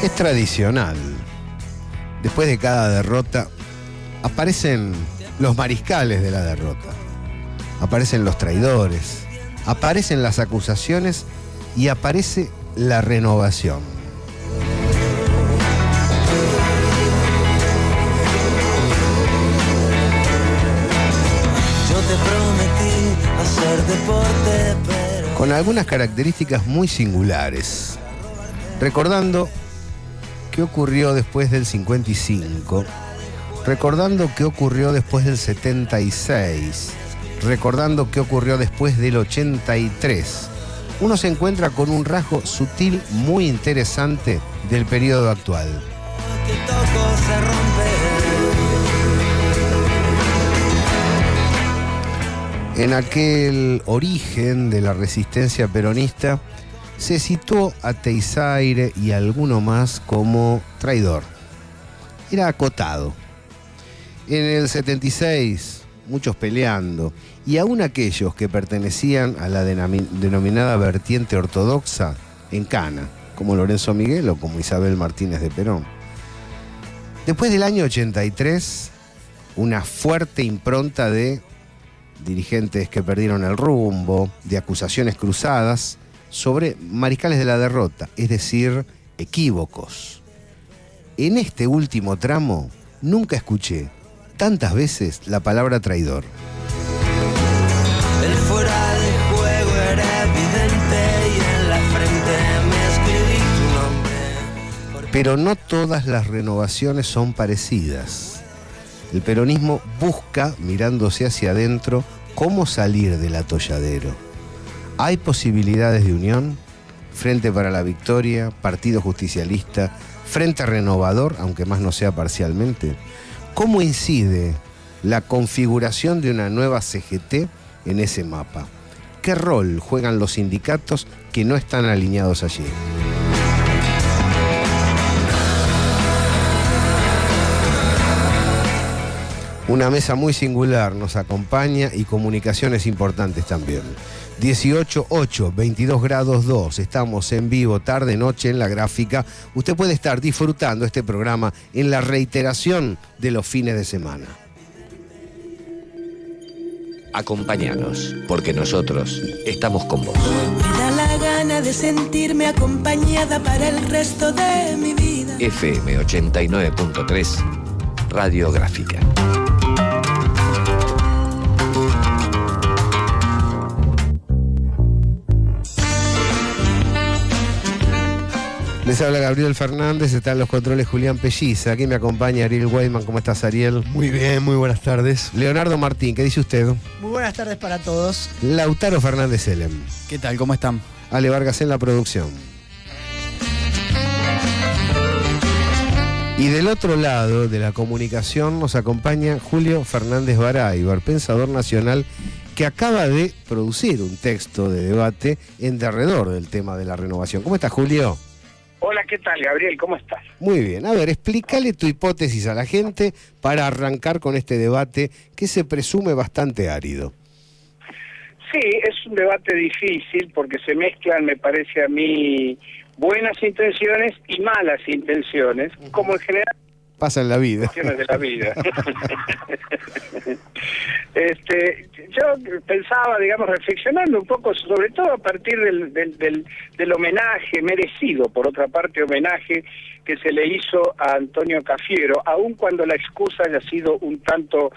Es tradicional. Después de cada derrota, aparecen los mariscales de la derrota. Aparecen los traidores. Aparecen las acusaciones y aparece la renovación. Yo te prometí hacer deporte, pero... Con algunas características muy singulares. Recordando qué ocurrió después del 55, recordando qué ocurrió después del 76, recordando qué ocurrió después del 83, uno se encuentra con un rasgo sutil muy interesante del periodo actual. que toco se rompe. En aquel origen de la resistencia peronista, se situó a Teisaire y alguno más como traidor. Era acotado. En el 76, muchos peleando, y aún aquellos que pertenecían a la denominada vertiente ortodoxa en Cana, como Lorenzo Miguel o como Isabel Martínez de Perón. Después del año 83, una fuerte impronta de dirigentes que perdieron el rumbo, de acusaciones cruzadas sobre mariscales de la derrota, es decir, equívocos. En este último tramo nunca escuché tantas veces la palabra traidor. El fuera de juego era evidente y en la frente me escribí tu nombre. Pero no todas las renovaciones son parecidas. El peronismo busca, mirándose hacia adentro, cómo salir del atolladero. ¿Hay posibilidades de unión? Frente para la Victoria, Partido Justicialista, Frente Renovador, aunque más no sea parcialmente. ¿Cómo incide la configuración de una nueva CGT en ese mapa? ¿Qué rol juegan los sindicatos que no están alineados allí? Una mesa muy singular nos acompaña y comunicaciones importantes también. 18:08, 22 grados 2. Estamos en vivo, tarde, noche en la gráfica. Usted puede estar disfrutando este programa en la reiteración de los fines de semana. Acompáñanos, porque nosotros estamos con vos. Me da la gana de sentirme acompañada para el resto de mi vida. FM 89.3, Radiográfica. Les habla Gabriel Fernández, está en los controles Julián Pelliza. Aquí me acompaña Ariel Weidman. ¿Cómo estás, Ariel? Muy bien, muy buenas tardes. Leonardo Martín, ¿qué dice usted? Muy buenas tardes para todos. Lautaro Fernández Elem. ¿Qué tal? ¿Cómo están? Ale Vargas en la producción. Y del otro lado de la comunicación nos acompaña Julio Fernández Baraybar, pensador nacional que acaba de producir un texto de debate en derredor del tema de la renovación. ¿Cómo estás, Julio? Hola, ¿qué tal, Gabriel? ¿Cómo estás? Muy bien. A ver, explícale tu hipótesis a la gente para arrancar con este debate que se presume bastante árido. Sí, es un debate difícil porque se mezclan, me parece a mí, buenas intenciones y malas intenciones, como en general pasa en la vida. cuestiones de la vida. Yo pensaba, digamos, reflexionando un poco, sobre todo a partir del homenaje merecido, por otra parte, homenaje que se le hizo a Antonio Cafiero, aun cuando la excusa haya sido un tanto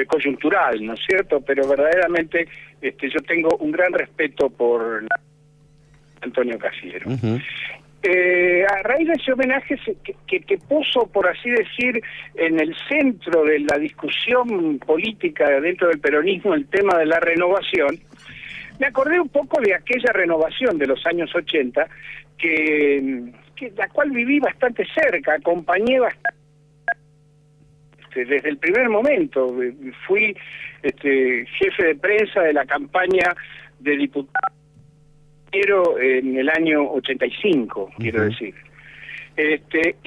coyuntural, ¿no es cierto? Pero verdaderamente yo tengo un gran respeto por Antonio Cafiero. Uh-huh. A raíz de ese homenaje que puso, por así decir, en el centro de la discusión política dentro del peronismo el tema de la renovación, me acordé un poco de aquella renovación de los años 80, la cual viví bastante cerca, acompañé bastante desde el primer momento. Fui jefe de prensa de la campaña de diputado en el año 85, quiero decir.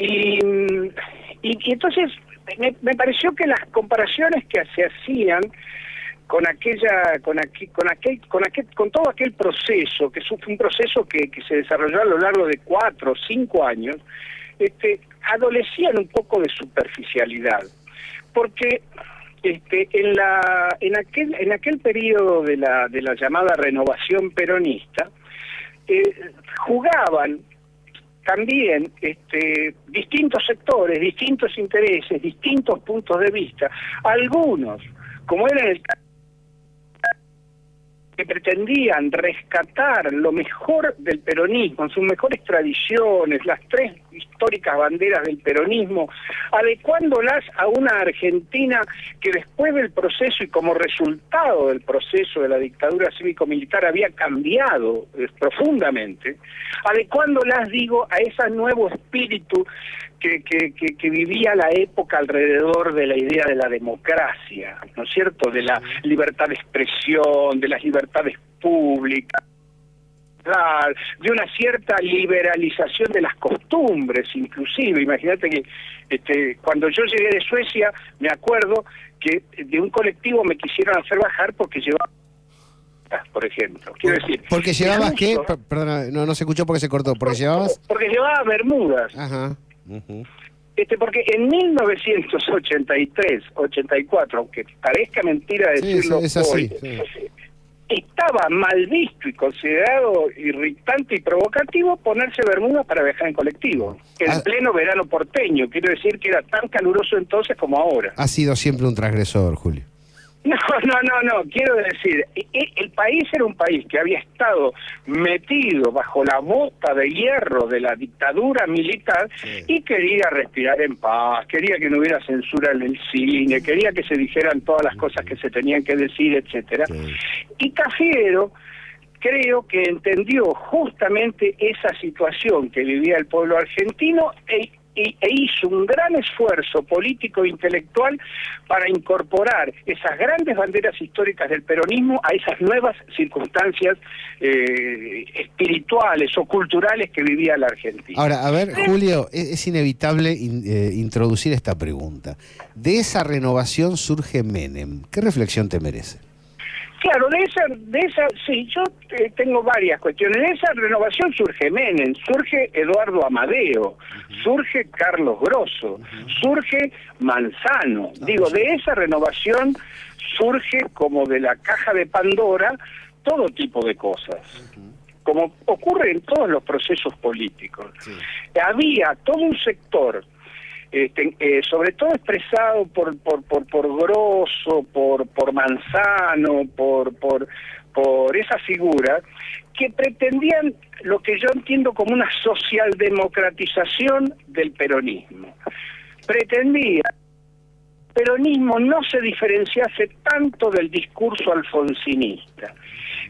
Y entonces me pareció que las comparaciones que se hacían con todo aquel proceso, que fue un proceso que se desarrolló a lo largo de 4 o 5 años, adolecían un poco de superficialidad, porque en aquel periodo de la llamada renovación peronista jugaban también distintos sectores, distintos intereses, distintos puntos de vista, algunos, como era el que pretendían rescatar lo mejor del peronismo, sus mejores tradiciones, las tres históricas banderas del peronismo, adecuándolas a una Argentina que después del proceso y como resultado del proceso de la dictadura cívico-militar había cambiado profundamente, adecuándolas, digo, a ese nuevo espíritu que vivía la época alrededor de la idea de la democracia, ¿no es cierto?, de la libertad de expresión, de las libertades públicas, de una cierta liberalización de las costumbres, inclusive. Imagínate que cuando yo llegué de Suecia, me acuerdo que de un colectivo me quisieron hacer bajar porque llevaba, por ejemplo. Quiero decir, ¿porque llevabas qué? Perdona, no se escuchó porque se cortó. ¿Porque llevabas? Porque llevaba bermudas. Ajá. Porque en 1983, 84, aunque parezca mentira decirlo es así, hoy, sí. Estaba mal visto y considerado irritante y provocativo ponerse bermudas para viajar en colectivo, en pleno verano porteño. Quiero decir que era tan caluroso entonces como ahora. Ha sido siempre un transgresor, Julio. No, quiero decir, el país era un país que había estado metido bajo la bota de hierro de la dictadura militar, sí, y quería respirar en paz, quería que no hubiera censura en el cine, quería que se dijeran todas las cosas que se tenían que decir, etcétera. Sí. Y Cafiero creo que entendió justamente esa situación que vivía el pueblo argentino e hizo un gran esfuerzo político e intelectual para incorporar esas grandes banderas históricas del peronismo a esas nuevas circunstancias espirituales o culturales que vivía la Argentina. Ahora, a ver, Julio, es inevitable introducir esta pregunta. De esa renovación surge Menem. ¿Qué reflexión te merece? Claro, de esa, sí, yo tengo varias cuestiones. De esa renovación surge Menem, surge Eduardo Amadeo, surge Carlos Grosso, surge Manzano. Digo, de esa renovación surge como de la caja de Pandora todo tipo de cosas, como ocurre en todos los procesos políticos. Sí. Había todo un sector, sobre todo expresado por Grosso, por Manzano, por esa figura, que pretendían lo que yo entiendo como una socialdemocratización del peronismo. Pretendía que el peronismo no se diferenciase tanto del discurso alfonsinista,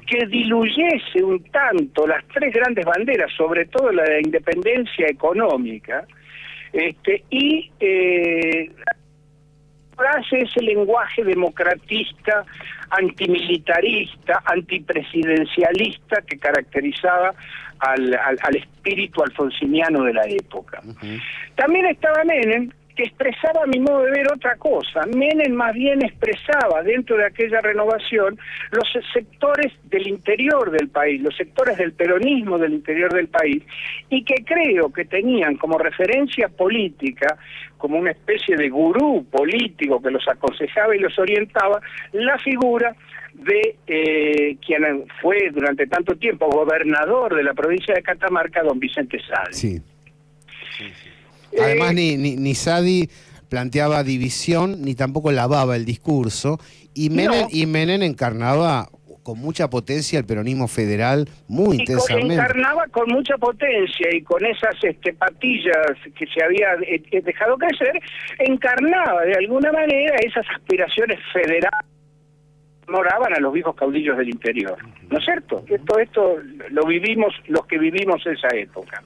que diluyese un tanto las tres grandes banderas, sobre todo la de la independencia económica, y hace ese lenguaje democratista, antimilitarista, antipresidencialista que caracterizaba al espíritu alfonsiniano de la época. También estaba Menem, que expresaba, a mi modo de ver, otra cosa. Menem más bien expresaba dentro de aquella renovación los sectores del interior del país, los sectores del peronismo del interior del país, y que creo que tenían como referencia política, como una especie de gurú político que los aconsejaba y los orientaba, la figura de quien fue durante tanto tiempo gobernador de la provincia de Catamarca, don Vicente Sadi. Sí. Además, ni Sadi planteaba división, ni tampoco lavaba el discurso, y Menem encarnaba con mucha potencia el peronismo federal muy intensamente. Encarnaba con mucha potencia y con esas patillas que se había dejado crecer, encarnaba de alguna manera esas aspiraciones federales que moraban a los viejos caudillos del interior, ¿no es cierto? Esto lo vivimos los que vivimos esa época.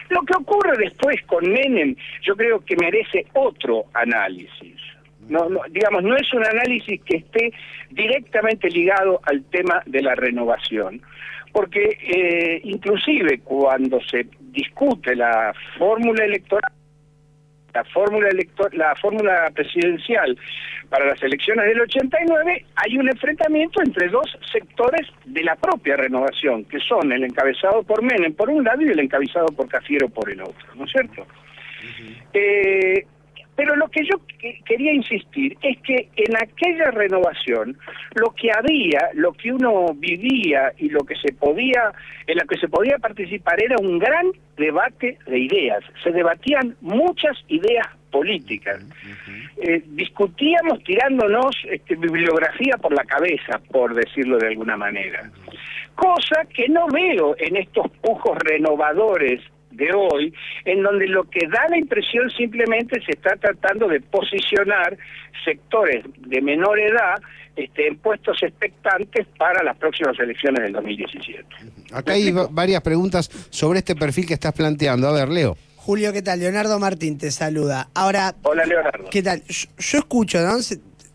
Lo que ocurre después con Menem, yo creo que merece otro análisis. No es un análisis que esté directamente ligado al tema de la renovación, porque inclusive cuando se discute la fórmula electoral, la fórmula presidencial para las elecciones del 89, hay un enfrentamiento entre dos sectores de la propia renovación, que son el encabezado por Menem por un lado y el encabezado por Cafiero por el otro, ¿no es cierto? Pero lo que yo quería insistir es que en aquella renovación lo que había, lo que uno vivía y lo que se podía, en lo que se podía participar era un gran debate de ideas. Se debatían muchas ideas políticas. Discutíamos tirándonos bibliografía por la cabeza, por decirlo de alguna manera. Cosa que no veo en estos pujos renovadores de hoy, en donde lo que da la impresión simplemente se está tratando de posicionar sectores de menor edad en puestos expectantes para las próximas elecciones del 2017. Acá hay varias preguntas sobre este perfil que estás planteando. A ver, Leo. Julio, ¿qué tal? Leonardo Martín te saluda. Ahora, hola, Leonardo. ¿Qué tal? Yo escucho, ¿no?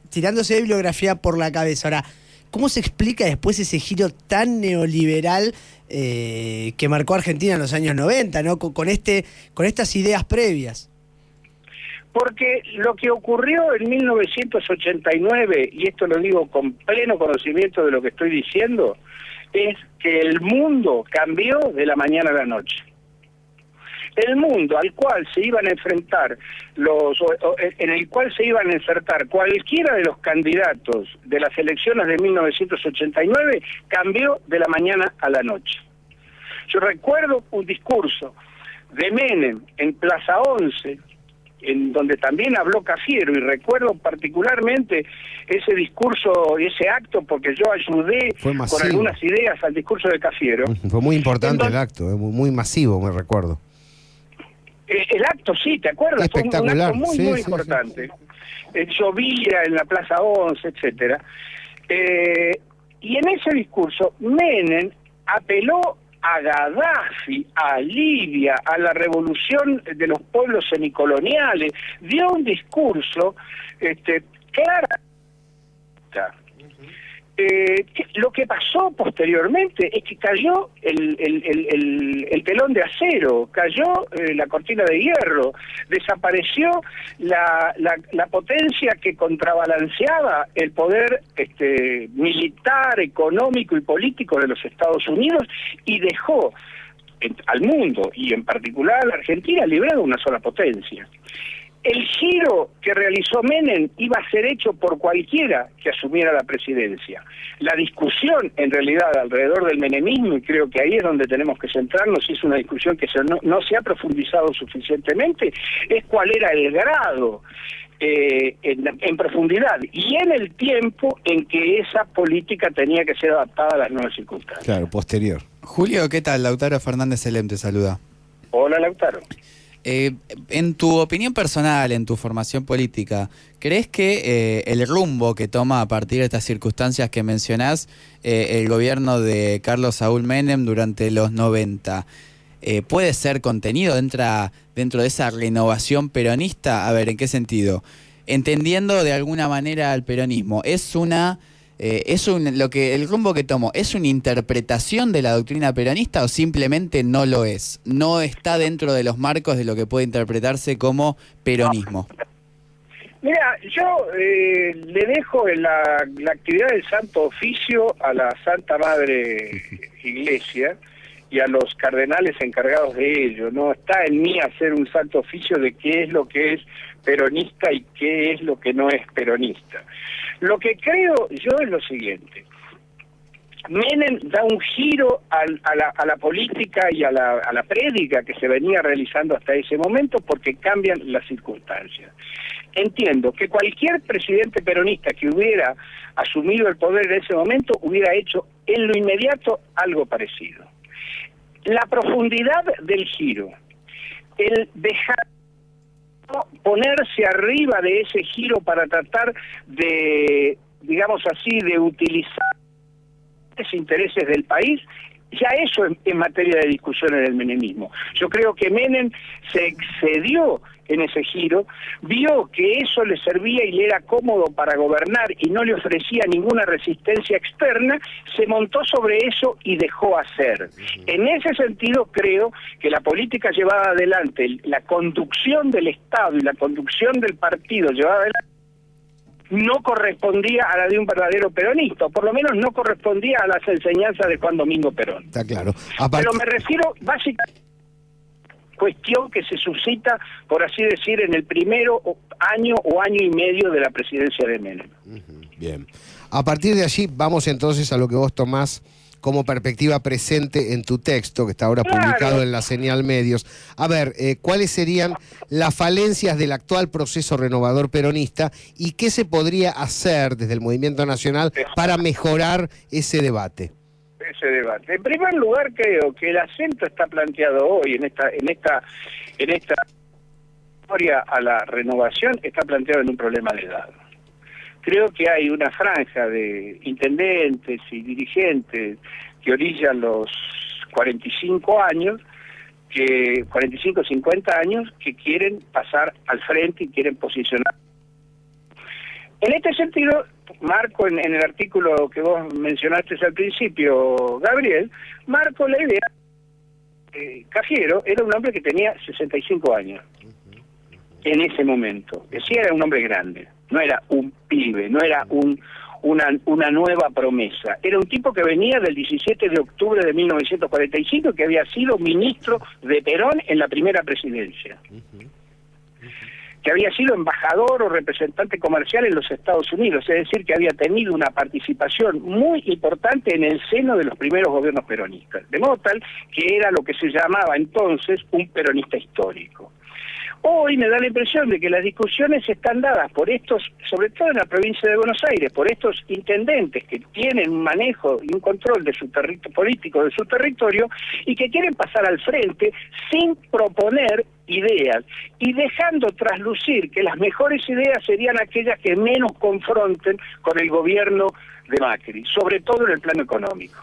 Tirándose de bibliografía por la cabeza. Ahora, ¿cómo se explica después ese giro tan neoliberal que marcó Argentina en los años 90, ¿no? Con estas ideas previas? Porque lo que ocurrió en 1989, y esto lo digo con pleno conocimiento de lo que estoy diciendo, es que el mundo cambió de la mañana a la noche. El mundo al cual se iban a enfrentar en el cual se iban a insertar cualquiera de los candidatos de las elecciones de 1989 cambió de la mañana a la noche. Yo recuerdo un discurso de Menem en Plaza 11, en donde también habló Cafiero, y recuerdo particularmente ese discurso y ese acto porque yo ayudé con algunas ideas al discurso de Cafiero. Fue muy importante el acto, muy masivo, me recuerdo. El acto, sí, ¿te acuerdas? Espectacular. Fue un acto muy importante. Llovía en la Plaza 11, etcétera. Y en ese discurso, Menem apeló a Gaddafi, a Libia, a la revolución de los pueblos semicoloniales, dio un discurso claro. Lo que pasó posteriormente es que cayó el telón de acero, cayó la cortina de hierro, desapareció la potencia que contrabalanceaba el poder militar, económico y político de los Estados Unidos y dejó al mundo, y en particular a la Argentina, librada una sola potencia. El giro que realizó Menem iba a ser hecho por cualquiera que asumiera la presidencia. La discusión, en realidad, alrededor del menemismo, y creo que ahí es donde tenemos que centrarnos, y es una discusión que no se ha profundizado suficientemente, es cuál era el grado en profundidad y en el tiempo en que esa política tenía que ser adaptada a las nuevas circunstancias. Claro, posterior. Julio, ¿qué tal? Lautaro Fernández Elem te saluda. Hola, Lautaro. En tu opinión personal, en tu formación política, ¿crees que el rumbo que toma a partir de estas circunstancias que mencionás el gobierno de Carlos Saúl Menem durante los 90 puede ser contenido dentro de esa renovación peronista? A ver, ¿en qué sentido? Entendiendo de alguna manera al peronismo, el rumbo que tomó, ¿es una interpretación de la doctrina peronista o simplemente no lo es? ¿No está dentro de los marcos de lo que puede interpretarse como peronismo? Mira, yo le dejo la actividad del Santo Oficio a la Santa Madre Iglesia y a los cardenales encargados de ello. No está en mí hacer un Santo Oficio de qué es lo que es peronista y qué es lo que no es peronista. Lo que creo yo es lo siguiente. Menem da un giro a la política y a la prédica que se venía realizando hasta ese momento porque cambian las circunstancias. Entiendo que cualquier presidente peronista que hubiera asumido el poder en ese momento hubiera hecho en lo inmediato algo parecido. La profundidad del giro, el dejar ponerse arriba de ese giro para tratar de, digamos así, de utilizar los intereses del país, ya eso en materia de discusiones del menemismo. Yo creo que Menem se excedió en ese giro, vio que eso le servía y le era cómodo para gobernar y no le ofrecía ninguna resistencia externa, se montó sobre eso y dejó hacer. En ese sentido creo que la política llevada adelante, la conducción del Estado y la conducción del partido llevada adelante, no correspondía a la de un verdadero peronista, o por lo menos no correspondía a las enseñanzas de Juan Domingo Perón. Está claro. Pero me refiero básicamente cuestión que se suscita, por así decir, en el primero año o año y medio de la presidencia de Menem. Bien. A partir de allí vamos entonces a lo que vos tomás como perspectiva presente en tu texto, que está ahora publicado en la Señal Medios. A ver, ¿cuáles serían las falencias del actual proceso renovador peronista y qué se podría hacer desde el Movimiento Nacional para mejorar ese debate? Ese debate. En primer lugar, creo que el acento está planteado hoy en esta historia a la renovación, está planteado en un problema de edad. Creo que hay una franja de intendentes y dirigentes que orillan los 45 años, 45, 50 años, que quieren pasar al frente y quieren posicionar. En este sentido, marco en el artículo que vos mencionaste al principio, Gabriel, marco la idea. Cafiero era un hombre que tenía 65 años en ese momento. Decía, era un hombre grande, no era un pibe, no era una nueva promesa. Era un tipo que venía del 17 de octubre de 1945 y que había sido ministro de Perón en la primera presidencia. Que había sido embajador o representante comercial en los Estados Unidos, es decir, que había tenido una participación muy importante en el seno de los primeros gobiernos peronistas, de modo tal que era lo que se llamaba entonces un peronista histórico. Hoy me da la impresión de que las discusiones están dadas por estos, sobre todo en la provincia de Buenos Aires, por estos intendentes que tienen un manejo y un control de su territorio político, de su territorio, y que quieren pasar al frente sin proponer ideas y dejando traslucir que las mejores ideas serían aquellas que menos confronten con el gobierno de Macri, sobre todo en el plano económico.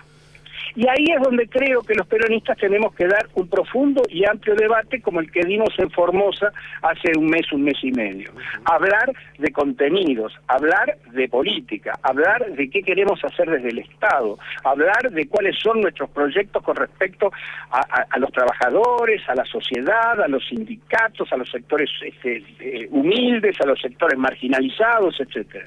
Y ahí es donde creo que los peronistas tenemos que dar un profundo y amplio debate como el que dimos en Formosa hace un mes y medio. Hablar de contenidos, hablar de política, hablar de qué queremos hacer desde el Estado, hablar de cuáles son nuestros proyectos con respecto a los trabajadores, a la sociedad, a los sindicatos, a los sectores humildes, a los sectores marginalizados, etcétera.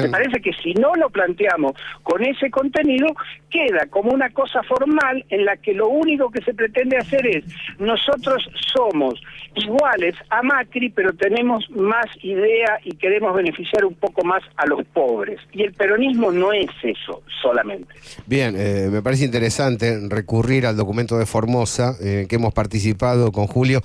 Me parece que si no lo planteamos con ese contenido, queda como una cosa formal en la que lo único que se pretende hacer es: nosotros somos iguales a Macri, pero tenemos más idea y queremos beneficiar un poco más a los pobres. Y el peronismo no es eso solamente. Bien, me parece interesante recurrir al documento de Formosa, que hemos participado con Julio.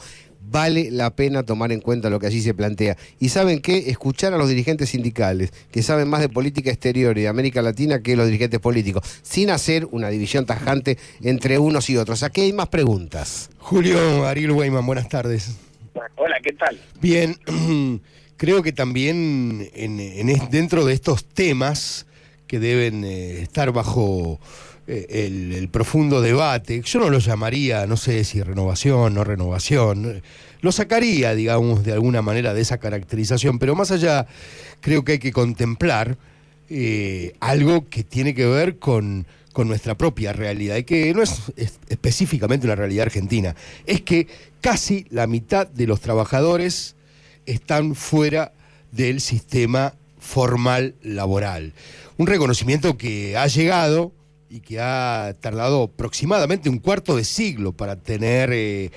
Vale la pena tomar en cuenta lo que allí se plantea. Y ¿saben qué? Escuchar a los dirigentes sindicales, que saben más de política exterior y de América Latina que los dirigentes políticos, sin hacer una división tajante entre unos y otros. Aquí hay más preguntas. Julio, Ariel Weyman, buenas tardes. Hola, ¿qué tal? Bien, creo que también dentro de estos temas que deben estar bajo el profundo debate, yo no lo llamaría, no sé si renovación, no renovación, lo sacaría, digamos, de alguna manera de esa caracterización, pero más allá creo que hay que contemplar algo que tiene que ver con nuestra propia realidad, y que no es específicamente una realidad argentina, es que casi la mitad de los trabajadores están fuera del sistema formal laboral. Un reconocimiento que ha llegado y que ha tardado aproximadamente un cuarto de siglo para tener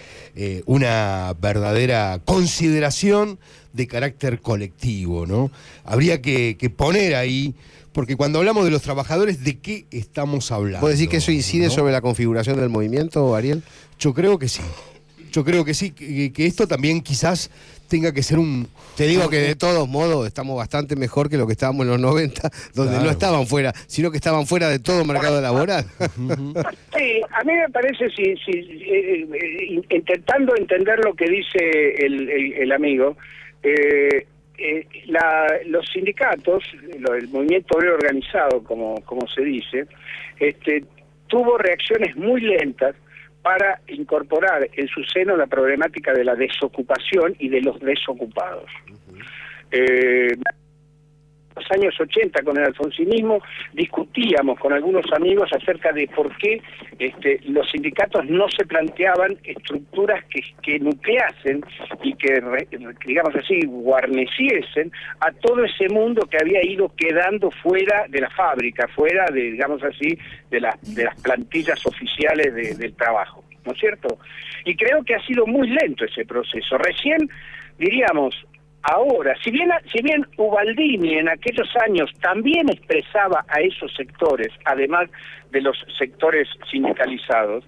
una verdadera consideración de carácter colectivo, ¿no? Habría que poner ahí, porque cuando hablamos de los trabajadores, ¿de qué estamos hablando? ¿Puedes decir que eso incide, ¿no?, sobre la configuración del movimiento, Ariel? Yo creo que sí. Yo creo que sí, que esto también quizás tenga que ser un... Te digo que de todos modos estamos bastante mejor que lo que estábamos en los 90, donde no estaban fuera, sino que estaban fuera de todo mercado laboral. Sí, a mí me parece, intentando entender lo que dice el amigo, los sindicatos, el movimiento obrero organizado, como se dice, tuvo reacciones muy lentas para incorporar en su seno la problemática de la desocupación y de los desocupados. En los años 80, con el alfonsinismo, discutíamos con algunos amigos acerca de por qué los sindicatos no se planteaban estructuras que nucleasen y que, digamos así, guarneciesen a todo ese mundo que había ido quedando fuera de la fábrica, fuera de, digamos así, de las plantillas oficiales del trabajo. ¿no es cierto? Y creo que ha sido muy lento ese proceso. Recién, diríamos, ahora, si bien Ubaldini en aquellos años también expresaba a esos sectores, además de los sectores sindicalizados,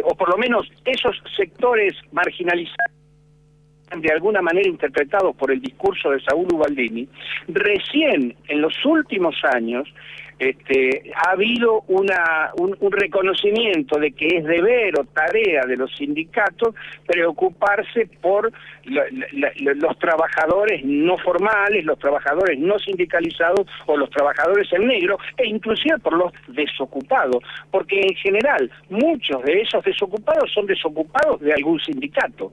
o por lo menos esos sectores marginalizados, de alguna manera interpretados por el discurso de Saúl Ubaldini, recién en los últimos años ha habido un reconocimiento de que es deber o tarea de los sindicatos preocuparse por los trabajadores no formales, los trabajadores no sindicalizados o los trabajadores en negro, e inclusive por los desocupados, porque en general muchos de esos desocupados son desocupados de algún sindicato,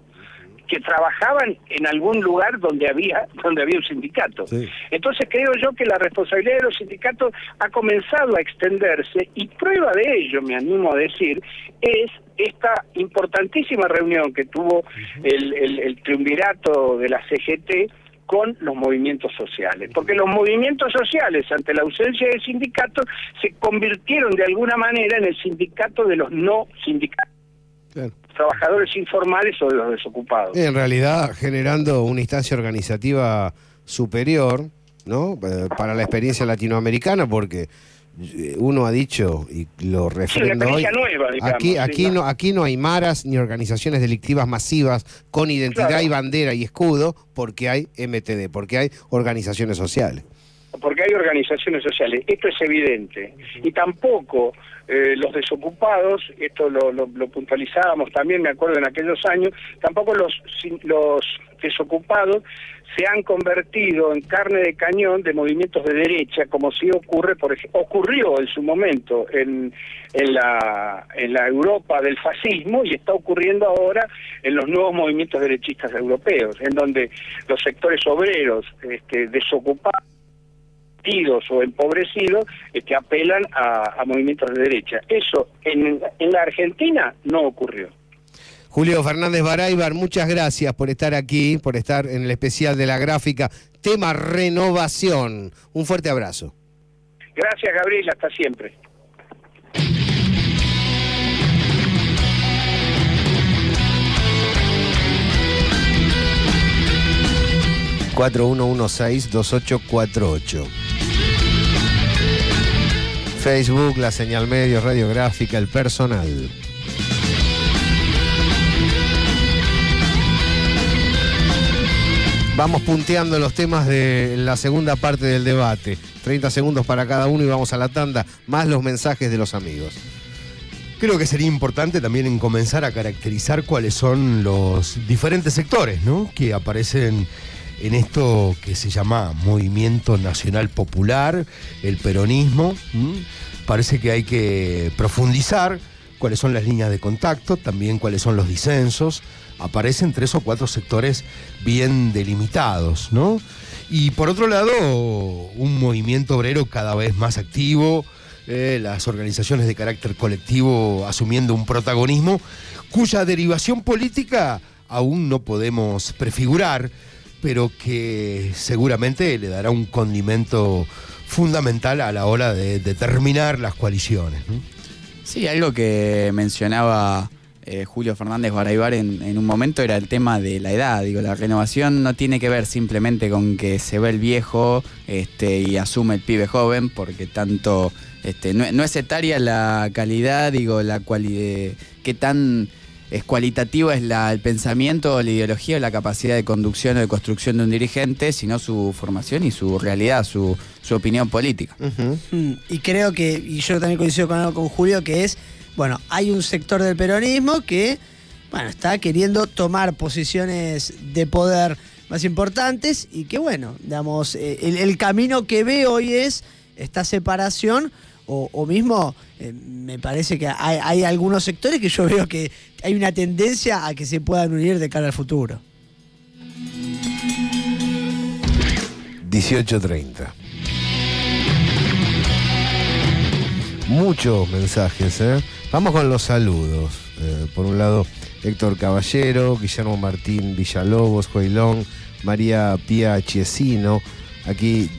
que trabajaban en algún lugar donde había un sindicato. Sí. Entonces creo yo que la responsabilidad de los sindicatos ha comenzado a extenderse, y prueba de ello, me animo a decir, es esta importantísima reunión que tuvo el triunvirato de la CGT con los movimientos sociales, porque los movimientos sociales, ante la ausencia de sindicatos, se convirtieron de alguna manera en el sindicato de los no sindicatos. Claro. Trabajadores informales o de los desocupados. En realidad generando una instancia organizativa superior, ¿no? Para la experiencia latinoamericana, porque uno ha dicho, y lo refrendo hoy, nueva, digamos, aquí no hay maras ni organizaciones delictivas masivas con identidad, claro, y bandera y escudo, porque hay MTD, porque hay organizaciones sociales. Porque hay organizaciones sociales, esto es evidente. Y tampoco los desocupados, esto lo puntualizábamos también, me acuerdo, en aquellos años, tampoco los desocupados se han convertido en carne de cañón de movimientos de derecha, como sí ocurrió en su momento en la Europa del fascismo, y está ocurriendo ahora en los nuevos movimientos derechistas europeos, en donde los sectores obreros desocupados o empobrecidos apelan a movimientos de derecha. Eso en la Argentina no ocurrió. Julio Fernández Baraybar, muchas gracias por estar aquí, por estar en el especial de La Gráfica, tema renovación. Un fuerte abrazo. Gracias, Gabriel, hasta siempre. ...4116-2848... Facebook, La Señal Medios, Radiográfica, El Personal. Vamos punteando los temas de la segunda parte del debate. 30 segundos para cada uno y vamos a la tanda, más los mensajes de los amigos. Creo que sería importante también comenzar a caracterizar cuáles son los diferentes sectores, ¿no?, que aparecen en esto que se llama Movimiento Nacional Popular, el peronismo. Parece que hay que profundizar cuáles son las líneas de contacto, también cuáles son los disensos. Aparecen 3 o 4 sectores bien delimitados, ¿no? Y por otro lado, un movimiento obrero cada vez más activo, las organizaciones de carácter colectivo asumiendo un protagonismo cuya derivación política aún no podemos prefigurar, pero que seguramente le dará un condimento fundamental a la hora de determinar las coaliciones, ¿no? Sí, algo que mencionaba Julio Fernández Baraybar en un momento era el tema de la edad. Digo, la renovación no tiene que ver simplemente con que se ve el viejo y asume el pibe joven, porque tanto no es etaria la calidad, digo, la cualidad, qué tan es cualitativa es el pensamiento, la ideología o la capacidad de conducción o de construcción de un dirigente, sino su formación y su realidad, su opinión política. Y creo que, y yo también coincido con Julio, que es, bueno, hay un sector del peronismo que, bueno, está queriendo tomar posiciones de poder más importantes y que, bueno, digamos, el camino que ve hoy es esta separación. O mismo, me parece que hay algunos sectores que yo veo que hay una tendencia a que se puedan unir de cara al futuro. 18:30. Muchos mensajes, ¿eh? Vamos con los saludos. Por un lado, Héctor Caballero, Guillermo Martín Villalobos, Joilón, María Pía Chiesino, aquí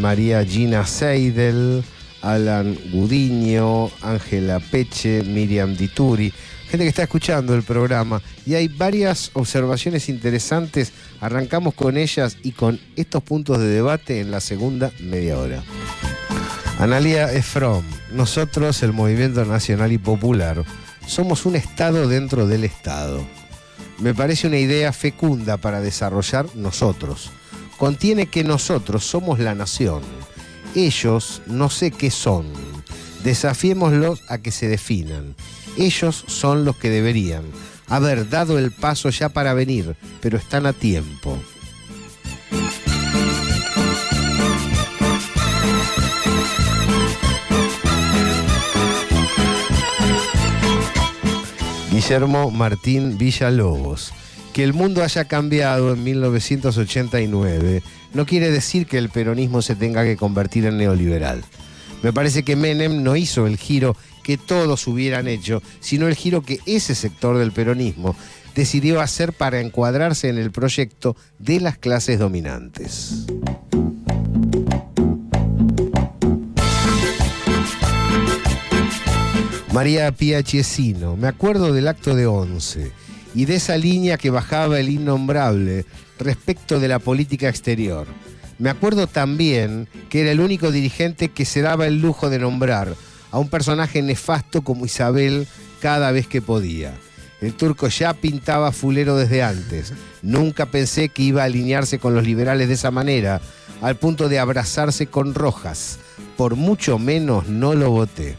María Gina Seidel, Alan Gudiño, Ángela Peche, Miriam Dituri, gente que está escuchando el programa. Y hay varias observaciones interesantes. Arrancamos con ellas y con estos puntos de debate en la segunda media hora. Analía Efrom, nosotros, el Movimiento Nacional y Popular, somos un Estado dentro del Estado. Me parece una idea fecunda para desarrollar nosotros. Contiene que nosotros somos la nación. Ellos no sé qué son. Desafiémoslos a que se definan. Ellos son los que deberían haber dado el paso ya para venir, pero están a tiempo. Guillermo Martín Villalobos. Que el mundo haya cambiado en 1989 no quiere decir que el peronismo se tenga que convertir en neoliberal. Me parece que Menem no hizo el giro que todos hubieran hecho, sino el giro que ese sector del peronismo decidió hacer para encuadrarse en el proyecto de las clases dominantes. María Pía Chiesino, me acuerdo del acto de 11 y de esa línea que bajaba el innombrable respecto de la política exterior. Me acuerdo también que era el único dirigente que se daba el lujo de nombrar a un personaje nefasto como Isabel cada vez que podía. El turco ya pintaba fulero desde antes. Nunca pensé que iba a alinearse con los liberales de esa manera, al punto de abrazarse con Rojas. Por mucho menos no lo voté.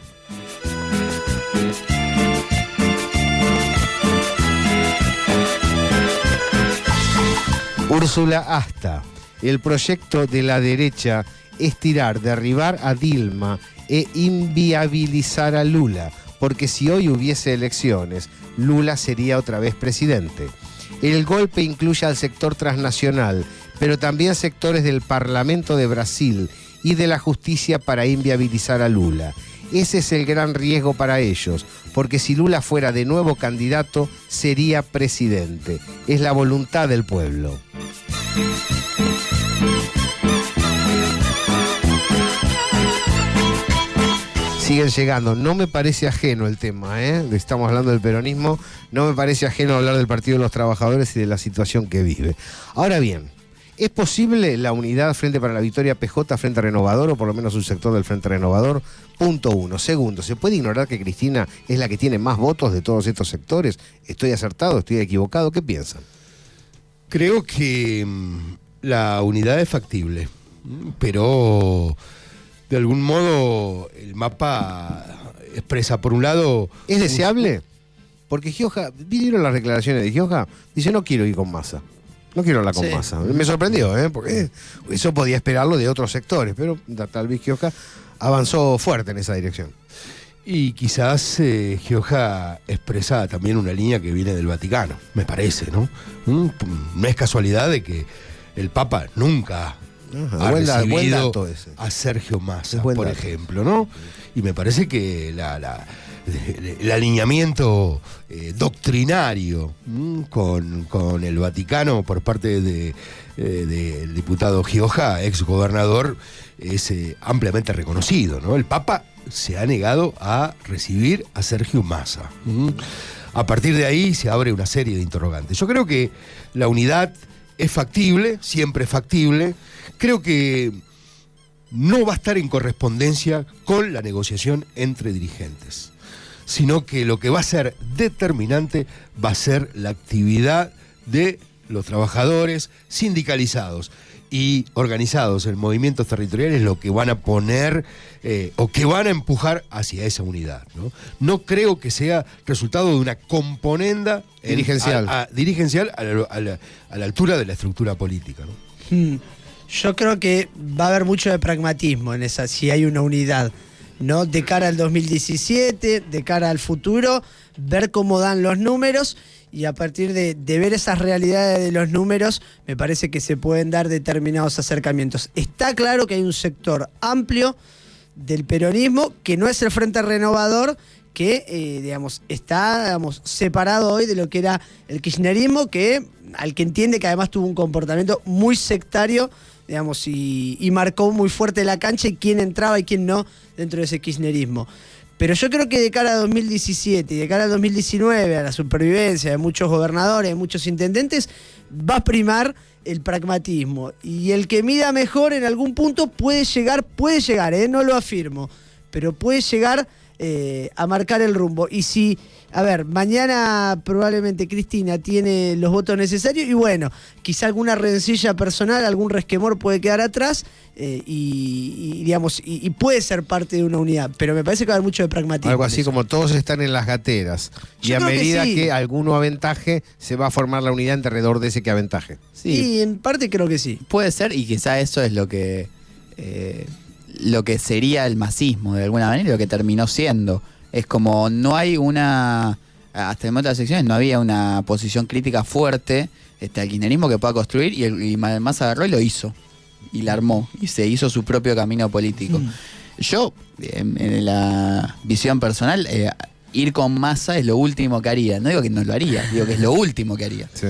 Úrsula Asta, el proyecto de la derecha es tirar, derribar a Dilma e inviabilizar a Lula, porque si hoy hubiese elecciones, Lula sería otra vez presidente. El golpe incluye al sector transnacional, pero también sectores del Parlamento de Brasil y de la justicia para inviabilizar a Lula. Ese es el gran riesgo para ellos, porque si Lula fuera de nuevo candidato, sería presidente. Es la voluntad del pueblo. Siguen llegando. No me parece ajeno el tema, estamos hablando del peronismo, no me parece ajeno hablar del Partido de los Trabajadores y de la situación que vive. Ahora bien, ¿es posible la unidad Frente para la Victoria PJ, Frente Renovador, o por lo menos un sector del Frente Renovador? Punto 1. Segundo, ¿se puede ignorar que Cristina es la que tiene más votos de todos estos sectores? ¿Estoy acertado? ¿Estoy equivocado? ¿Qué piensan? Creo que la unidad es factible, pero de algún modo el mapa expresa, por un lado... ¿Es deseable? Porque Gioja, ¿vieron las declaraciones de Gioja? Dice, no quiero ir con Massa. No quiero hablar con Massa. Me sorprendió, porque eso podía esperarlo de otros sectores, pero tal vez Gioja avanzó fuerte en esa dirección. Y quizás Gioja expresa también una línea que viene del Vaticano, me parece, ¿no? No es casualidad de que el Papa nunca ha recibido buen dato ese. A Sergio Massa, por ejemplo, ¿no? Y me parece que el alineamiento doctrinario con el Vaticano por parte del diputado Gioja, ex gobernador, es ampliamente reconocido, ¿no? El Papa se ha negado a recibir a Sergio Massa. A partir de ahí se abre una serie de interrogantes. Yo creo que la unidad es factible, siempre es factible. Creo que no va a estar en correspondencia con la negociación entre dirigentes, sino que lo que va a ser determinante va a ser la actividad de los trabajadores sindicalizados y organizados en movimientos territoriales, lo que van a poner o que van a empujar hacia esa unidad, ¿no? No creo que sea resultado de una componenda dirigencial a la altura de la estructura política, ¿no? Yo creo que va a haber mucho de pragmatismo en esa, si hay una unidad, ¿no? De cara al 2017, de cara al futuro, ver cómo dan los números. Y a partir de ver esas realidades de los números, me parece que se pueden dar determinados acercamientos. Está claro que hay un sector amplio del peronismo, que no es el Frente Renovador, que está separado hoy de lo que era el kirchnerismo, al que entiende que además tuvo un comportamiento muy sectario, y marcó muy fuerte la cancha y quién entraba y quién no dentro de ese kirchnerismo. Pero yo creo que de cara a 2017 y de cara a 2019, a la supervivencia de muchos gobernadores, de muchos intendentes, va a primar el pragmatismo. Y el que mida mejor en algún punto puede llegar, no lo afirmo, pero puede llegar a marcar el rumbo. Y si, a ver, mañana probablemente Cristina tiene los votos necesarios y bueno, quizá alguna rencilla personal, algún resquemor puede quedar atrás digamos, puede ser parte de una unidad, pero me parece que va a haber mucho de pragmatismo. Algo así como todos están en las gateras y a medida que alguno aventaje se va a formar la unidad alrededor de ese que aventaje. Sí, y en parte creo que sí. puede ser, y quizá eso es lo que sería el masismo de alguna manera, y lo que terminó siendo. Es como no hay hasta el momento de las elecciones no había una posición crítica fuerte al kirchnerismo que pueda construir, y Massa agarró y lo hizo, y la armó, y se hizo su propio camino político. Yo, en la visión personal, ir con Massa es lo último que haría. No digo que no lo haría, digo que es lo último que haría. Sí.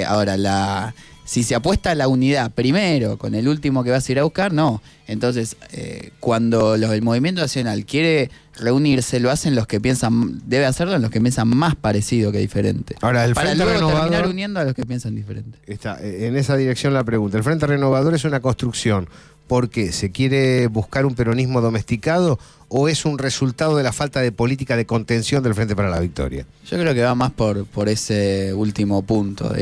Ahora, si se apuesta a la unidad primero con el último que vas a ir a buscar, no. Entonces, cuando el Movimiento Nacional quiere reunirse, lo hacen los que piensan, debe hacerlo en los que piensan más parecido que diferente. Ahora, el para Frente luego Renovador terminar uniendo a los que piensan diferente. está en esa dirección la pregunta. ¿El Frente Renovador es una construcción porque se quiere buscar un peronismo domesticado o es un resultado de la falta de política de contención del Frente para la Victoria? Yo creo que va más por ese último punto.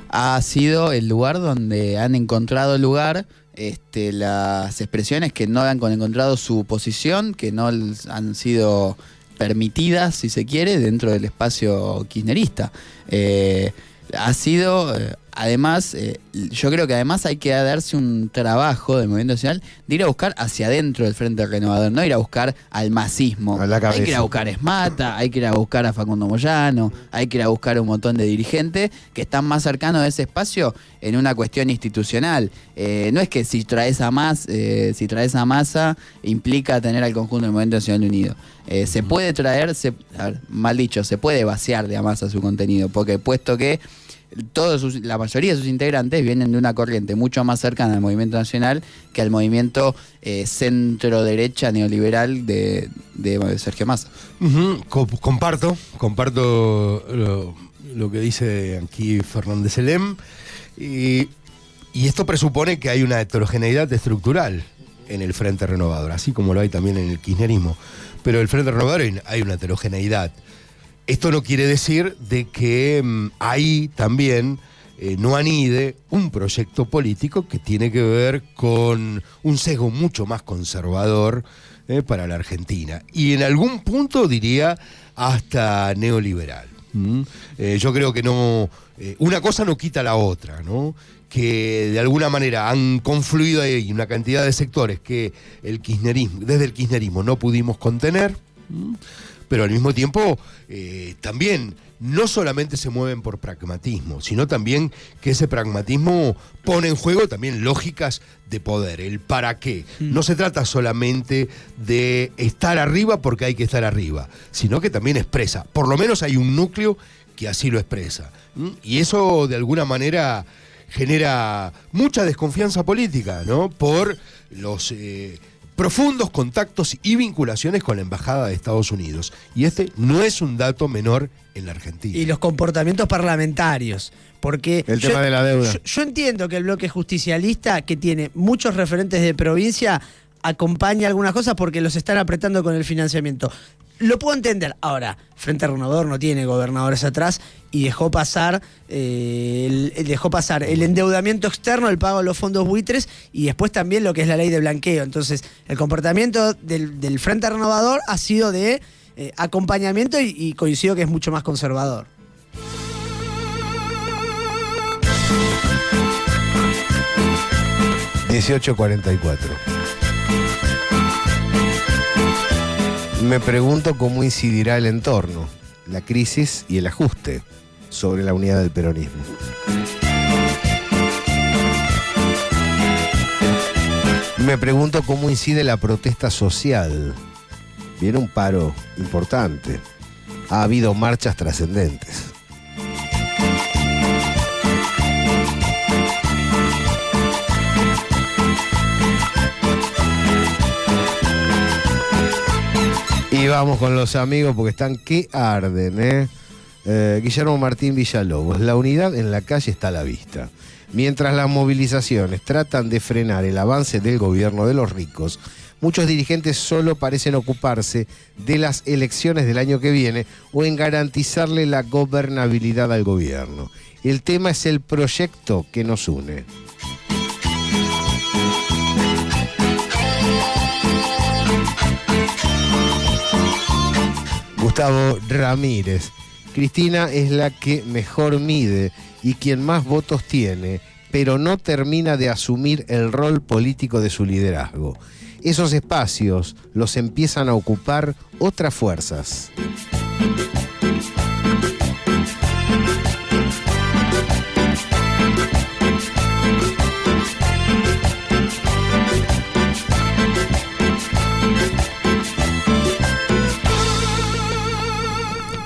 Ha sido el lugar donde han encontrado lugar las expresiones que no han encontrado su posición, que no han sido permitidas, si se quiere, dentro del espacio kirchnerista. Ha sido, además, yo creo que además hay que darse un trabajo del Movimiento Nacional de ir a buscar hacia adentro del Frente Renovador, no ir a buscar al masismo. A la cabeza. Hay que ir a buscar a Esmata, hay que ir a buscar a Facundo Moyano, hay que ir a buscar a un montón de dirigentes que están más cercanos de ese espacio en una cuestión institucional. No es que si traes a Massa implica tener al conjunto del Movimiento Nacional unido. Se puede traer, mal dicho, se puede vaciar de a Massa su contenido, porque puesto que la mayoría de sus integrantes vienen de una corriente mucho más cercana al Movimiento Nacional que al movimiento centro-derecha neoliberal de Sergio Massa. Comparto lo que dice aquí Fernández Elem, y esto presupone que hay una heterogeneidad estructural en el Frente Renovador, así como lo hay también en el kirchnerismo, pero en el Frente Renovador hay una heterogeneidad. Esto no quiere decir de que ahí también no anide un proyecto político que tiene que ver con un sesgo mucho más conservador para la Argentina. Y en algún punto diría hasta neoliberal. Yo creo que no, una cosa no quita la otra, ¿no? Que de alguna manera han confluido ahí una cantidad de sectores que desde el kirchnerismo no pudimos contener. Pero al mismo tiempo también no solamente se mueven por pragmatismo, sino también que ese pragmatismo pone en juego también lógicas de poder, el para qué. No se trata solamente de estar arriba porque hay que estar arriba, sino que también expresa, por lo menos hay un núcleo que así lo expresa. Y eso de alguna manera genera mucha desconfianza política, ¿no? Por los profundos contactos y vinculaciones con la Embajada de Estados Unidos. Y este no es un dato menor en la Argentina. Y los comportamientos parlamentarios. Porque el tema de la deuda. Yo entiendo que el bloque justicialista, que tiene muchos referentes de provincia, acompaña algunas cosas porque los están apretando con el financiamiento. Lo puedo entender. Ahora, Frente Renovador no tiene gobernadores atrás y dejó pasar el endeudamiento externo, el pago de los fondos buitres y después también lo que es la ley de blanqueo. Entonces, el comportamiento del Frente Renovador ha sido de acompañamiento y coincido que es mucho más conservador. ...18:44... Me pregunto cómo incidirá el entorno, la crisis y el ajuste sobre la unidad del peronismo. Me pregunto cómo incide la protesta social. Viene un paro importante. Ha habido marchas trascendentes. vamos con los amigos porque están que arden, Guillermo Martín Villalobos. La unidad en la calle está a la vista. Mientras las movilizaciones tratan de frenar el avance del gobierno de los ricos, muchos dirigentes solo parecen ocuparse de las elecciones del año que viene o en garantizarle la gobernabilidad al gobierno. El tema es el proyecto que nos une. Gustavo Ramírez. Cristina es la que mejor mide y quien más votos tiene, pero no termina de asumir el rol político de su liderazgo. Esos espacios los empiezan a ocupar otras fuerzas.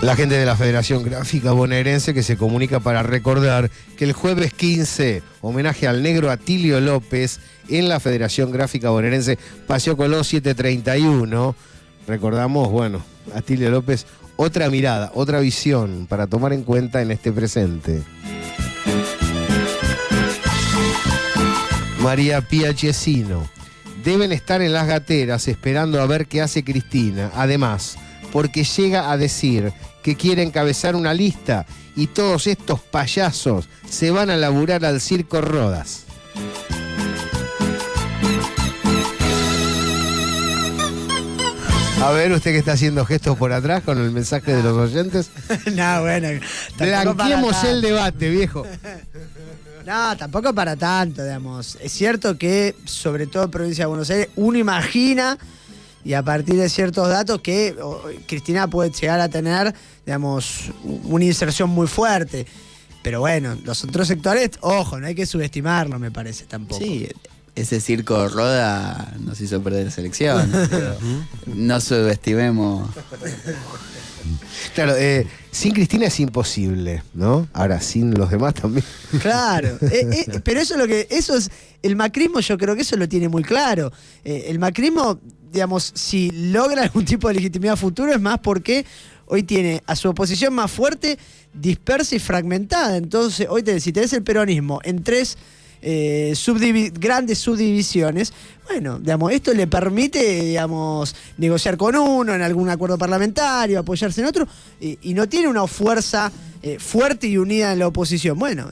La gente de la Federación Gráfica Bonaerense que se comunica para recordar que el jueves 15, homenaje al negro Atilio López en la Federación Gráfica Bonaerense, Paseo Colón 731. Recordamos, bueno, Atilio López, otra mirada, otra visión para tomar en cuenta en este presente. María Pía Chesino. Deben estar en las gateras esperando a ver qué hace Cristina. Además, porque llega a decir que quiere encabezar una lista y todos estos payasos se van a laburar al Circo Rodas. A ver, usted que está haciendo gestos por atrás con el mensaje de los oyentes. No, bueno. Blanqueemos el debate, viejo. No, tampoco para tanto, digamos. Es cierto que, sobre todo en provincia de Buenos Aires, uno imagina, y a partir de ciertos datos, que Cristina puede llegar a tener, digamos, una inserción muy fuerte. Pero bueno, los otros sectores, ojo, no hay que subestimarlo, me parece, tampoco. Sí, ese circo Roda nos hizo perder las elecciones. No subestimemos. Claro, sin Cristina es imposible, ¿no? Ahora, sin los demás también. Claro, pero eso es el macrismo, yo creo que eso lo tiene muy claro. El macrismo, digamos, si logra algún tipo de legitimidad futuro es más porque hoy tiene a su oposición más fuerte, dispersa y fragmentada. Entonces, hoy si tenés el peronismo en tres grandes subdivisiones, bueno, digamos, esto le permite, digamos, negociar con uno en algún acuerdo parlamentario, apoyarse en otro, y no tiene una fuerza fuerte y unida en la oposición. Bueno,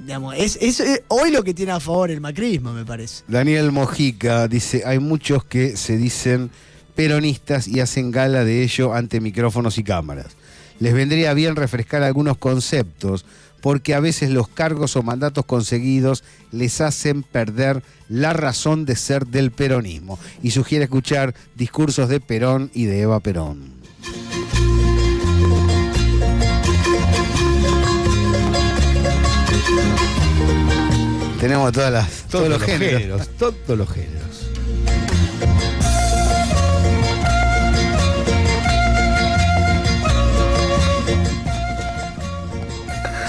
digamos, es hoy lo que tiene a favor el macrismo, me parece. Daniel Mojica dice, hay muchos que se dicen peronistas y hacen gala de ello ante micrófonos y cámaras. Les vendría bien refrescar algunos conceptos, porque a veces los cargos o mandatos conseguidos les hacen perder la razón de ser del peronismo. Y sugiere escuchar discursos de Perón y de Eva Perón. Tenemos todos los géneros. Todos los géneros.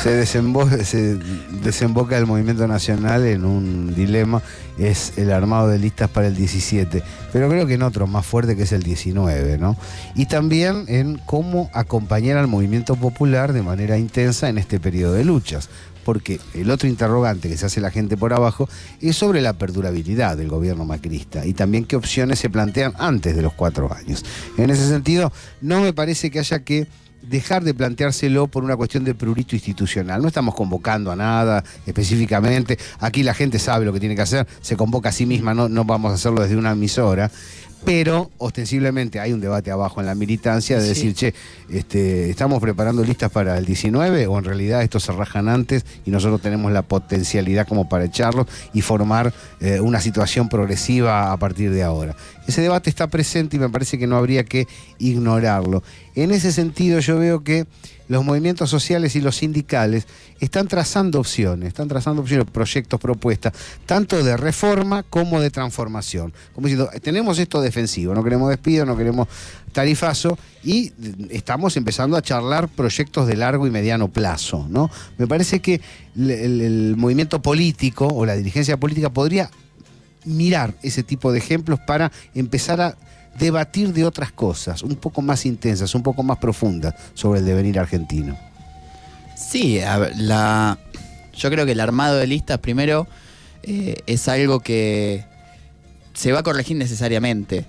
Se desemboca el Movimiento Nacional en un dilema, es el armado de listas para el 17, pero creo que en otro más fuerte que es el 19, ¿no? Y también en cómo acompañar al movimiento popular de manera intensa en este periodo de luchas, porque el otro interrogante que se hace la gente por abajo es sobre la perdurabilidad del gobierno macrista y también qué opciones se plantean antes de los 4 años. En ese sentido, no me parece que haya que dejar de planteárselo por una cuestión de prurito institucional. No estamos convocando a nada específicamente. Aquí la gente sabe lo que tiene que hacer, se convoca a sí misma, no vamos a hacerlo desde una emisora. Pero ostensiblemente hay un debate abajo en la militancia de decir, che, ¿estamos preparando listas para el 19 o en realidad estos se rajan antes y nosotros tenemos la potencialidad como para echarlos y formar una situación progresiva a partir de ahora? Ese debate está presente y me parece que no habría que ignorarlo. En ese sentido yo veo que los movimientos sociales y los sindicales están trazando opciones, proyectos, propuestas, tanto de reforma como de transformación. Como diciendo, tenemos esto defensivo, no queremos despido, no queremos tarifazo, y estamos empezando a charlar proyectos de largo y mediano plazo, ¿no? Me parece que el movimiento político o la dirigencia política podría mirar ese tipo de ejemplos para empezar a debatir de otras cosas, un poco más intensas, un poco más profundas sobre el devenir argentino. Sí, a ver, yo creo que el armado de listas primero es algo que se va a corregir necesariamente.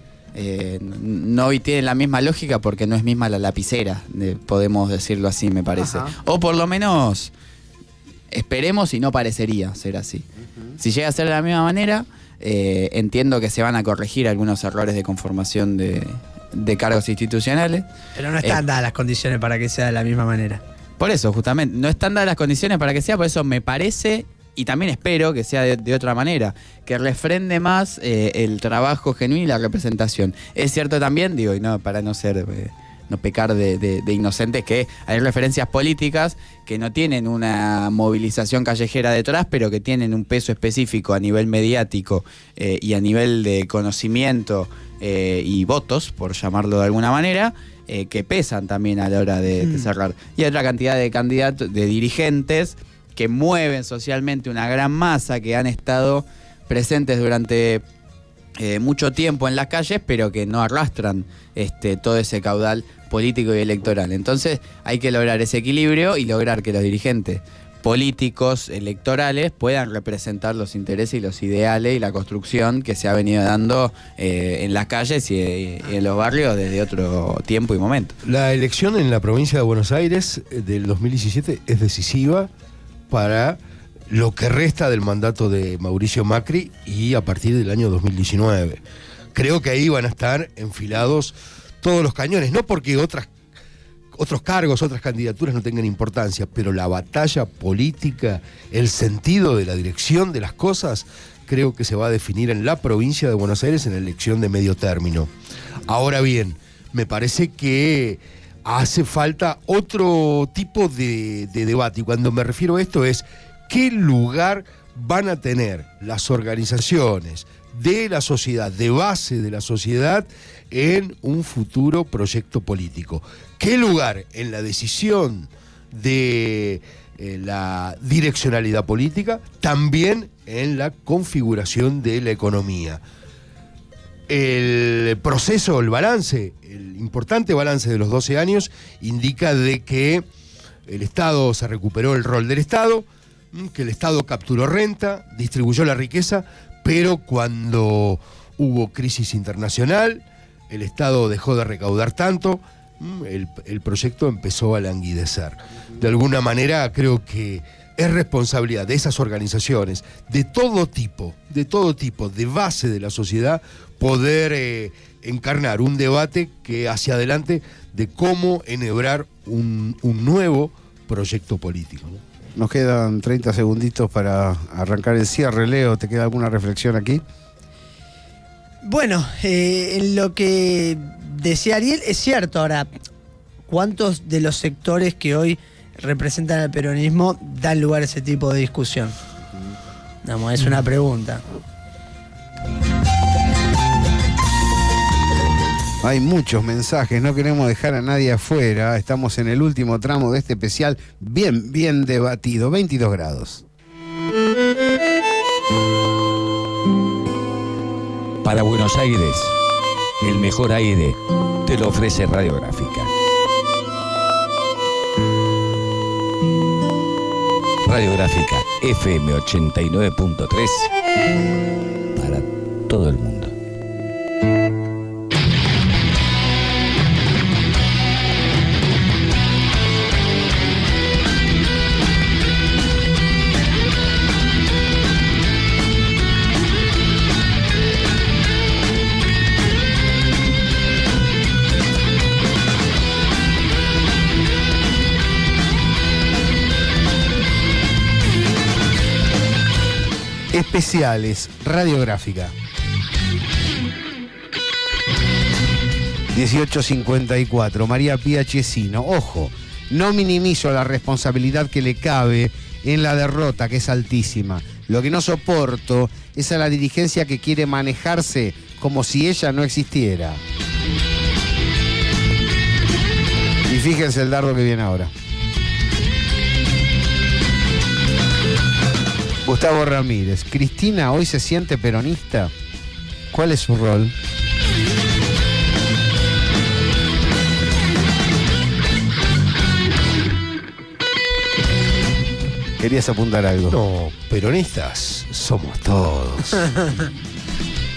No hoy tiene la misma lógica porque no es misma la lapicera, podemos decirlo así, me parece. Ajá. O por lo menos esperemos y no parecería ser así. Si llega a ser de la misma manera, entiendo que se van a corregir algunos errores de conformación de cargos institucionales. Pero no están dadas las condiciones para que sea de la misma manera. Por eso, justamente, no están dadas las condiciones para que sea, por eso me parece, y también espero que sea de otra manera, que refrende más el trabajo genuino y la representación. Es cierto también, digo, y no para no ser... no pecar de inocentes, que hay referencias políticas que no tienen una movilización callejera detrás, pero que tienen un peso específico a nivel mediático y a nivel de conocimiento y votos, por llamarlo de alguna manera, que pesan también a la hora de cerrar. Y hay otra cantidad de candidatos, de dirigentes que mueven socialmente una gran masa, que han estado presentes durante mucho tiempo en las calles, pero que no arrastran todo ese caudal político y electoral. Entonces hay que lograr ese equilibrio y lograr que los dirigentes políticos electorales puedan representar los intereses y los ideales y la construcción que se ha venido dando en las calles y en los barrios desde otro tiempo y momento. La elección en la provincia de Buenos Aires del 2017 es decisiva para lo que resta del mandato de Mauricio Macri y a partir del año 2019. Creo que ahí van a estar enfilados todos los cañones, no porque otros cargos, otras candidaturas no tengan importancia, pero la batalla política, el sentido de la dirección de las cosas, creo que se va a definir en la provincia de Buenos Aires en la elección de medio término. Ahora bien, me parece que hace falta otro tipo de debate, y cuando me refiero a esto es ¿qué lugar van a tener las organizaciones de la sociedad, de base de la sociedad, en un futuro proyecto político? ¿Qué lugar en la decisión de la direccionalidad política? También en la configuración de la economía. El proceso, el balance, el importante balance de los 12 años indica de que el Estado se recuperó el rol del Estado, que el Estado capturó renta, distribuyó la riqueza, pero cuando hubo crisis internacional, el Estado dejó de recaudar tanto, el proyecto empezó a languidecer. De alguna manera creo que es responsabilidad de esas organizaciones, de todo tipo, de base de la sociedad, poder encarnar un debate que hacia adelante de cómo enhebrar un nuevo proyecto político, ¿no? Nos quedan 30 segunditos para arrancar el cierre. Leo, ¿te queda alguna reflexión aquí? Bueno, en lo que decía Ariel, es cierto. Ahora, ¿cuántos de los sectores que hoy representan al peronismo dan lugar a ese tipo de discusión? Vamos, es una pregunta. Hay muchos mensajes, no queremos dejar a nadie afuera. Estamos en el último tramo de este especial, bien debatido, 22 grados. Para Buenos Aires, el mejor aire te lo ofrece Radiográfica. Radiográfica FM 89.3 para todo el mundo. Especiales, Radiográfica. 1854, María Pía Chesino. Ojo, no minimizo la responsabilidad que le cabe en la derrota, que es altísima. Lo que no soporto es a la dirigencia que quiere manejarse como si ella no existiera. Y fíjense el dardo que viene ahora. Gustavo Ramírez. ¿Cristina hoy se siente peronista? ¿Cuál es su rol? Querías apuntar algo. No, peronistas somos todos.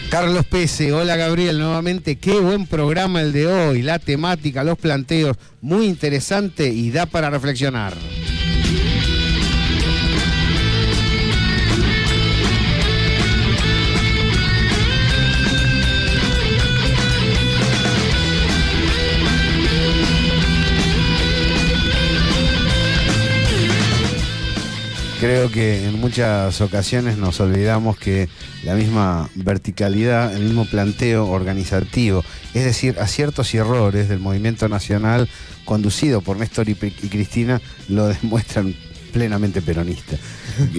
Carlos Pese, hola Gabriel, nuevamente, qué buen programa el de hoy, la temática, los planteos, muy interesante y da para reflexionar. Creo que en muchas ocasiones nos olvidamos que la misma verticalidad, el mismo planteo organizativo, es decir, aciertos y errores del movimiento nacional conducido por Néstor y Cristina, lo demuestran plenamente peronista.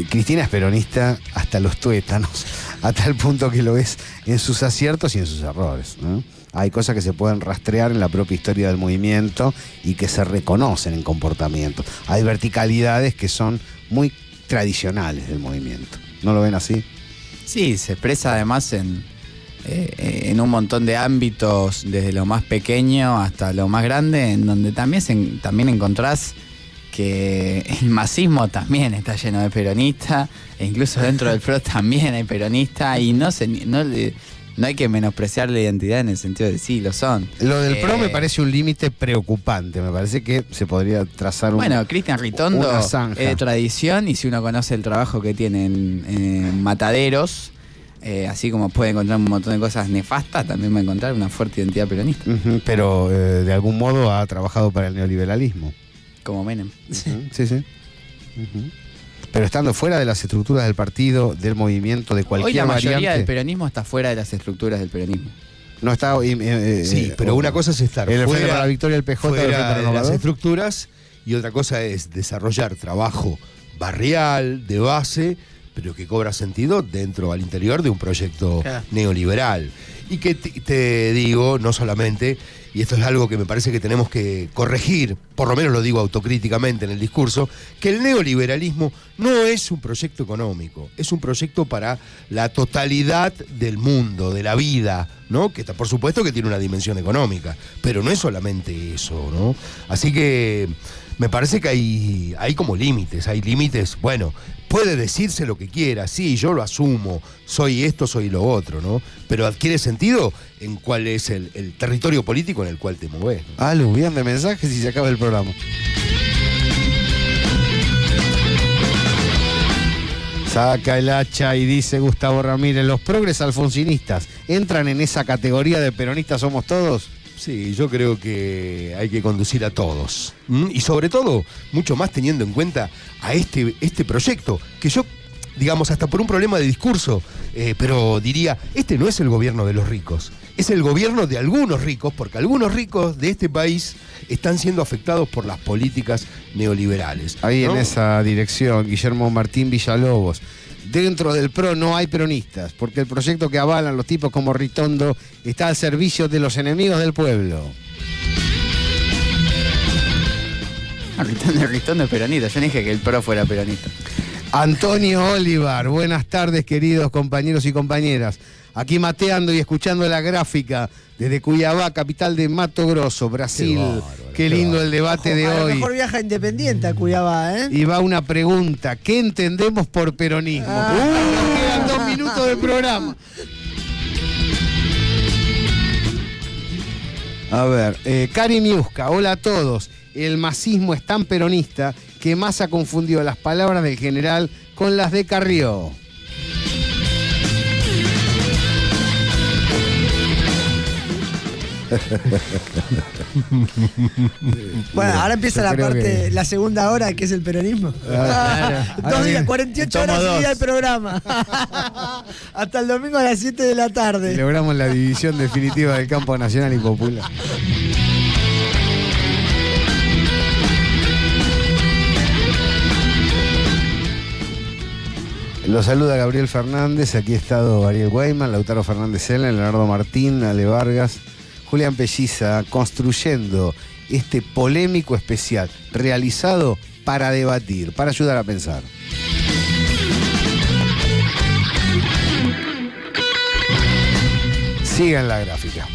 Cristina es peronista hasta los tuétanos, a tal punto que lo es en sus aciertos y en sus errores, ¿no? Hay cosas que se pueden rastrear en la propia historia del movimiento y que se reconocen en comportamientos. Hay verticalidades que son muy tradicionales del movimiento. ¿No lo ven así? Sí, se expresa además en un montón de ámbitos, desde lo más pequeño hasta lo más grande, en donde también encontrás que el masismo también está lleno de peronistas, e incluso dentro del PRO también hay peronistas, y no hay que menospreciar la identidad en el sentido de sí, lo son. Lo del PRO me parece un límite preocupante. Me parece que se podría trazar Bueno, Cristian Ritondo una zanja. es de tradición, y si uno conoce el trabajo que tienen en Mataderos, así como puede encontrar un montón de cosas nefastas, también va a encontrar una fuerte identidad peronista. Pero de algún modo ha trabajado para el neoliberalismo. Como Menem. Sí. Pero estando fuera de las estructuras del partido, del movimiento, de cualquier Hoy la mayoría variante, del peronismo está fuera de las estructuras del peronismo. no está. Sí, pero una cosa es estar el Frente fuera, para la Victoria del PJ, del Frente fuera de las Renovador. estructuras, y otra cosa es desarrollar trabajo barrial, de base, pero que cobra sentido dentro, al interior de un proyecto neoliberal. Y que te digo, no solamente, y esto es algo que me parece que tenemos que corregir, por lo menos lo digo autocríticamente en el discurso, que el neoliberalismo no es un proyecto económico, es un proyecto para la totalidad del mundo, de la vida, ¿no? Que por supuesto que tiene una dimensión económica, pero no es solamente eso, ¿no? Así que me parece que hay como límites, bueno, puede decirse lo que quiera, sí, yo lo asumo, soy esto, soy lo otro, ¿no? Pero adquiere sentido en cuál es el territorio político en el cual te mueves, ¿no? Aluvión de mensajes y se acaba el programa. Saca el hacha y dice Gustavo Ramírez, ¿los progres alfonsinistas entran en esa categoría de peronistas somos todos? Sí, yo creo que hay que conducir a todos. Y sobre todo, mucho más teniendo en cuenta a este proyecto, que yo, digamos, hasta por un problema de discurso, pero diría, este no es el gobierno de los ricos, es el gobierno de algunos ricos, porque algunos ricos de este país están siendo afectados por las políticas neoliberales. Ahí, ¿no? en esa dirección, Guillermo Martín Villalobos. Dentro del PRO no hay peronistas, porque el proyecto que avalan los tipos como Ritondo está al servicio de los enemigos del pueblo. Ritondo es peronista, yo no dije que el PRO fuera peronista. Antonio Olivar, buenas tardes queridos compañeros y compañeras. Aquí mateando y escuchando la gráfica desde Cuiabá, capital de Mato Grosso, Brasil. Qué lindo el debate de A lo hoy. mejor viaja independiente a Cuiabá, ¿eh? Y va una pregunta, ¿qué entendemos por peronismo? Nos quedan 2 minutos del programa. A ver, Cari Miusca, hola a todos. El masismo es tan peronista que Massa confundió las palabras del general con las de Carrió. Bueno, ahora empieza yo la creo parte, la segunda hora, que es el peronismo. Claro. 2 días, 48 horas tomo seguidas 2. el programa. Hasta el domingo a las 7 de la Y tarde. logramos la división definitiva del campo nacional y popular. Lo saluda Gabriel Fernández, aquí ha estado Ariel Guayman, Lautaro Fernández Sela, Leonardo Martín, Ale Vargas, Julián Pelliza, construyendo este polémico especial realizado para debatir, para ayudar a pensar. Sigan la gráfica.